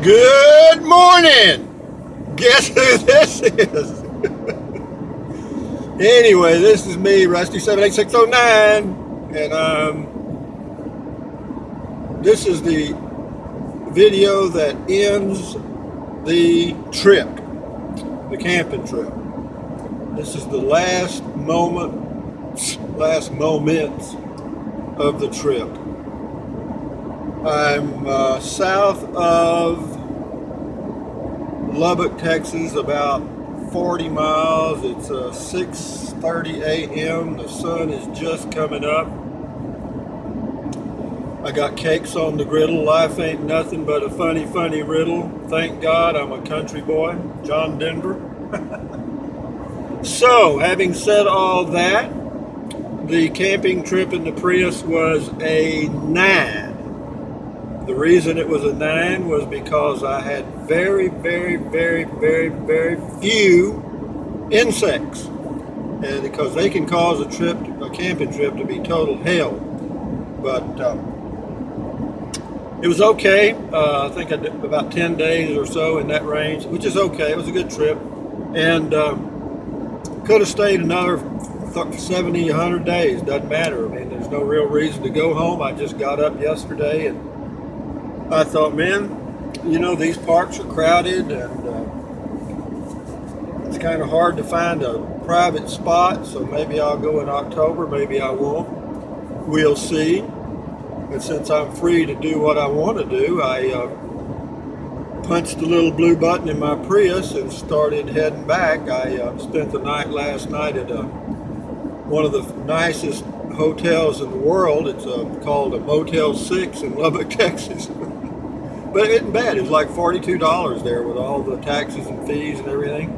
Good morning! Guess who this is? Anyway, this is me, Rusty78609, and this is the video that ends the trip, the camping trip. This is the last moments of the trip. I'm south of Lubbock, Texas, about 40 miles. It's 6:30 a.m. The sun is just coming up. I got cakes on the griddle. Life ain't nothing but a funny, funny riddle. Thank God I'm a country boy. John Denver. So, having said all that, the camping trip in the Prius was a 9. The reason it was a 9 was because I had very, very, very, very, very few insects, and because they can cause a camping trip to be total hell. But it was okay. I think I did about 10 days or so in that range, which is okay. It was a good trip, and could have stayed another 70, 100 days. Doesn't matter. I mean, there's no real reason to go home. I just got up yesterday and I thought, man, you know, these parks are crowded, and it's kind of hard to find a private spot, so maybe I'll go in October, maybe I won't. We'll see. But since I'm free to do what I want to do, I punched the little blue button in my Prius and started heading back. I spent the night last night at one of the nicest hotels in the world. It's called a Motel 6 in Lubbock, Texas. But it isn't bad. It was like $42 there with all the taxes and fees and everything.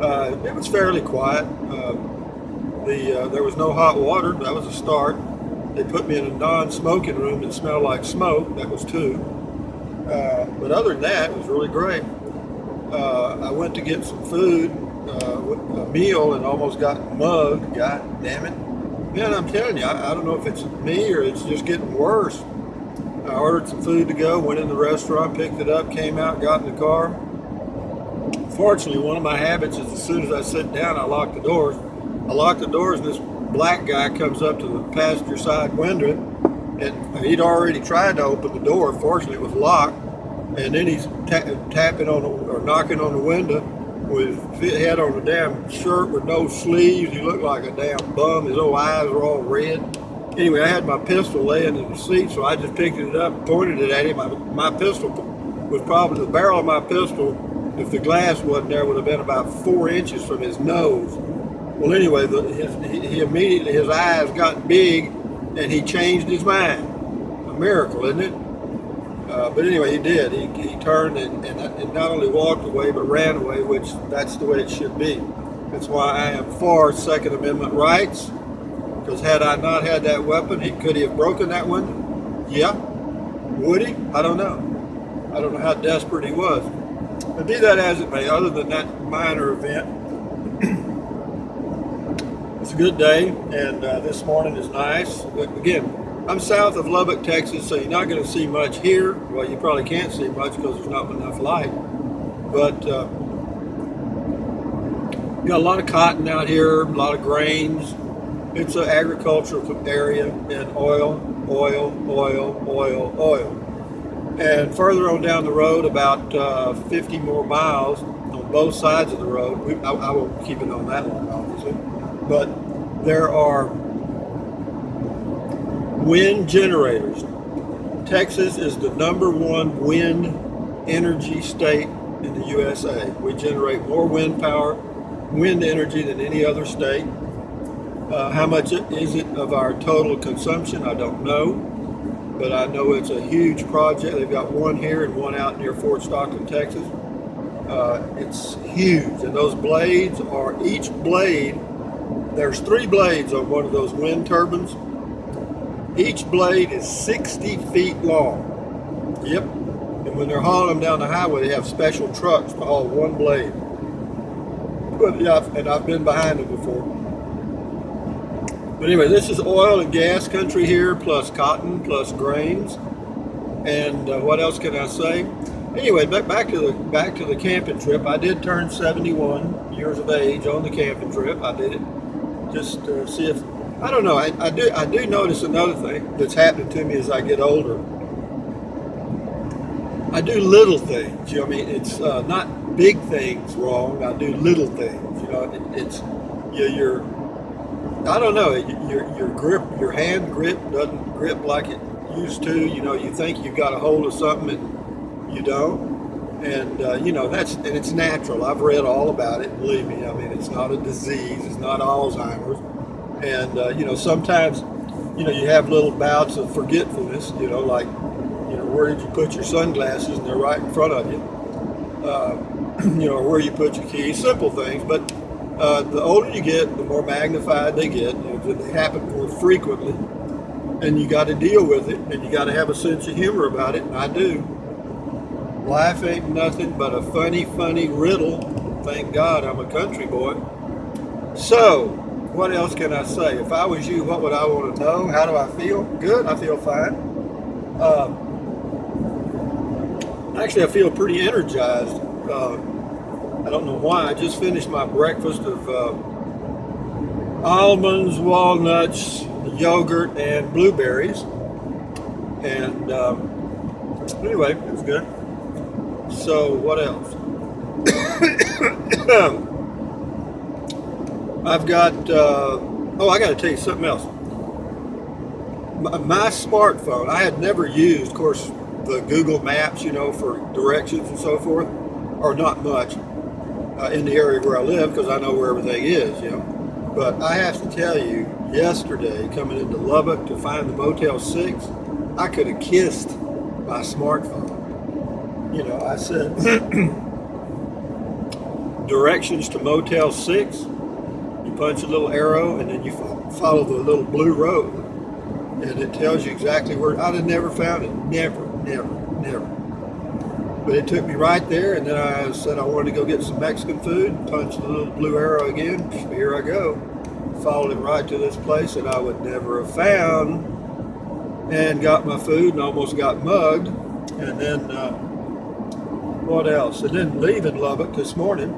It was fairly quiet. There was no hot water. That was a start. They put me in a non-smoking room that smelled like smoke. That was 2. But other than that, it was really great. I went to get some food, a meal, and almost got mugged. God damn it. Man, I'm telling you, I don't know if it's me or it's just getting worse. I ordered some food to go, went in the restaurant, picked it up, came out, got in the car. Fortunately, one of my habits is as soon as I sit down, I lock the doors. I lock the doors, and this black guy comes up to the passenger side window, and he'd already tried to open the door. Fortunately, it was locked, and then he's tapping on or knocking on the window with his head on a damn shirt with no sleeves. He looked like a damn bum. His old eyes were all red. Anyway, I had my pistol laying in the seat, so I just picked it up, pointed it at him. My pistol was probably, the barrel of my pistol, if the glass wasn't there, would have been about 4 inches from his nose. Well, anyway, he immediately, his eyes got big, and he changed his mind. A miracle, isn't it? But anyway, he did. He turned and not only walked away, but ran away, which that's the way it should be. That's why I am for Second Amendment rights. Because had I not had that weapon, could he have broken that window? Yeah. Would he? I don't know. I don't know how desperate he was. But be that as it may, other than that minor event, it's a good day, and this morning is nice. But again, I'm south of Lubbock, Texas, so you're not going to see much here. Well, you probably can't see much because there's not enough light. But you got a lot of cotton out here, a lot of grains. It's an agricultural area, and oil. And further on down the road, about 50 more miles on both sides of the road. I won't keep it on that long, obviously. But there are wind generators. Texas is the #1 wind energy state in the USA. We generate more wind energy than any other state. How much is it of our total consumption? I don't know, but I know it's a huge project. They've got one here and one out near Fort Stockton, Texas. It's huge, and those blades are, each blade, there's 3 blades on one of those wind turbines. Each blade is 60 feet long. Yep, and when they're hauling them down the highway, they have special trucks to haul one blade. But yeah, and I've been behind them before. But anyway, this is oil and gas country here, plus cotton, plus grains. And what else can I say? Anyway, back to the camping trip. I did turn 71 years of age on the camping trip. I did it just to see if I don't know. I do notice another thing that's happening to me as I get older. I do little things. You know, what I mean, it's not big things wrong. I do little things. You know, it's you're I don't know. Your grip, your hand grip doesn't grip like it used to. You know, you think you've got a hold of something and you don't. And you know, and it's natural. I've read all about it. Believe me. I mean, it's not a disease. It's not Alzheimer's. And you know, sometimes, you know, you have little bouts of forgetfulness. You know, like, you know, where did you put your sunglasses? And they're right in front of you. You know, where you put your keys. Simple things, but the older you get, the more magnified they get. You know, they happen more frequently, and you got to deal with it, and you got to have a sense of humor about it, and I do. Life ain't nothing but a funny riddle. Thank God I'm a country boy. So, what else can I say? If I was you, what would I want to know? How do I feel? Good, I feel fine. Actually, I feel pretty energized. I don't know why. I just finished my breakfast of almonds, walnuts, yogurt, and blueberries. And anyway, it's good. So what else? I've got, I got to tell you something else. My smartphone, I had never used, of course, the Google Maps, you know, for directions and so forth, or not much in the area where I live, because I know where everything is, you know. But I have to tell you, yesterday, coming into Lubbock to find the Motel 6, I could have kissed my smartphone. You know, I said, directions to Motel 6, you punch a little arrow, and then you follow the little blue road. And it tells you exactly where. I'd have never found it. Never. But it took me right there, and then I said I wanted to go get some Mexican food, punched the little blue arrow again. Here I go. Followed it right to this place that I would never have found, and got my food and almost got mugged. And then, what else? And then leaving Lubbock this morning,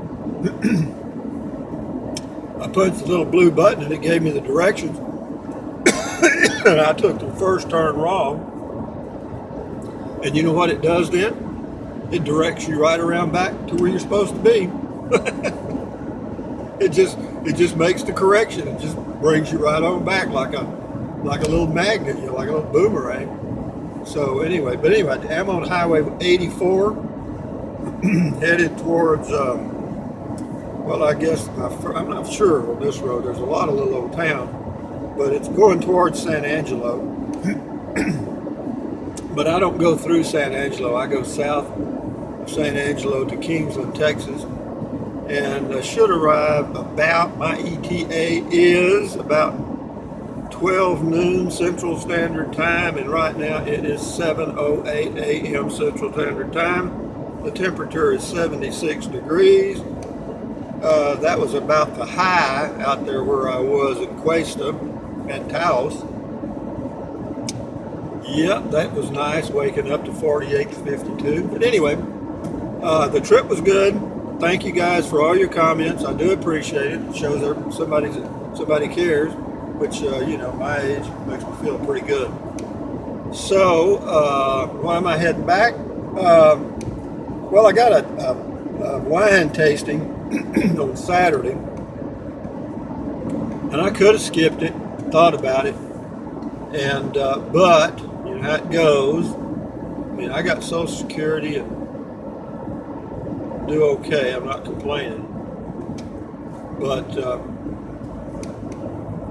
I punched the little blue button and it gave me the directions. And I took the first turn wrong. And you know what it does then? It directs you right around back to where you're supposed to be. It just makes the correction. It just brings you right on back like a little magnet, you know, like a little boomerang. So anyway, I'm on Highway 84, headed towards. Well, I guess I'm not sure on this road. There's a lot of little old town, but it's going towards San Angelo. But I don't go through San Angelo. I go south of San Angelo to Kingsland, Texas, and I should arrive about, my ETA is about 12 noon Central Standard Time, and right now it is 7:08 a.m. Central Standard Time. The temperature is 76 degrees. That was about the high out there where I was in Cuesta and Taos. Yep, that was nice, waking up to 48 to 52. But anyway, the trip was good. Thank you guys for all your comments. I do appreciate it. It shows that somebody cares, which, you know, my age makes me feel pretty good. So, why am I heading back? Well, I got a wine tasting on Saturday, and I could have skipped it, thought about it, and but you know how it goes. I mean, I got Social Security and do okay. I'm not complaining, but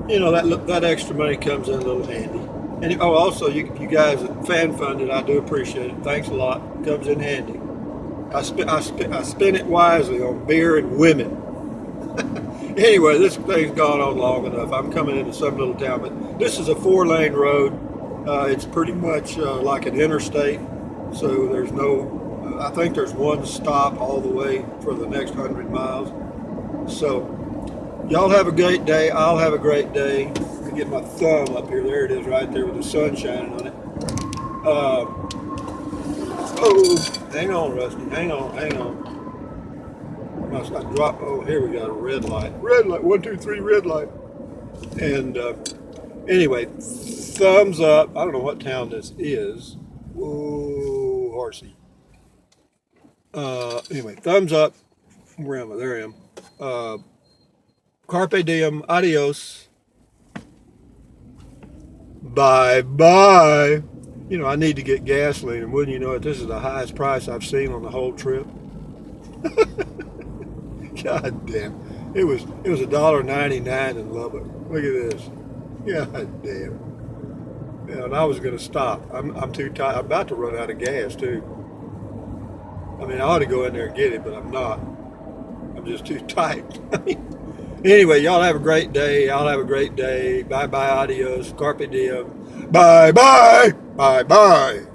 you know, that extra money comes in a little handy. And also you guys that fan funded, I do appreciate it. Thanks a lot. It comes in handy. I spend it wisely on beer and women. Anyway, this thing's gone on long enough. I'm coming into some little town, but this is a 4-lane road. It's pretty much like an interstate, so there's no, I think there's one stop all the way for the next 100 miles. So y'all have a great day. I'll have a great day. Let me get my thumb up here. There it is right there with the sun shining on it. Hang on, Rusty. Hang on, hang on. I drop. Oh, here we got a red light. Red light. 1, 2, 3. Red light. And anyway, thumbs up. I don't know what town this is. Whoa, horsey. Anyway, thumbs up. Where am I? There I am. Carpe diem. Adios. Bye bye. You know, I need to get gasoline, and wouldn't you know it, this is the highest price I've seen on the whole trip. God damn. It was $1.99 in Lubbock. Look at this. God damn. Yeah, and I was gonna stop. I'm too tired. I'm about to run out of gas too. I mean, I ought to go in there and get it, but I'm not. I'm just too tight. Anyway, y'all have a great day. Y'all have a great day. Bye bye, adios, carpe diem. Bye bye, bye bye.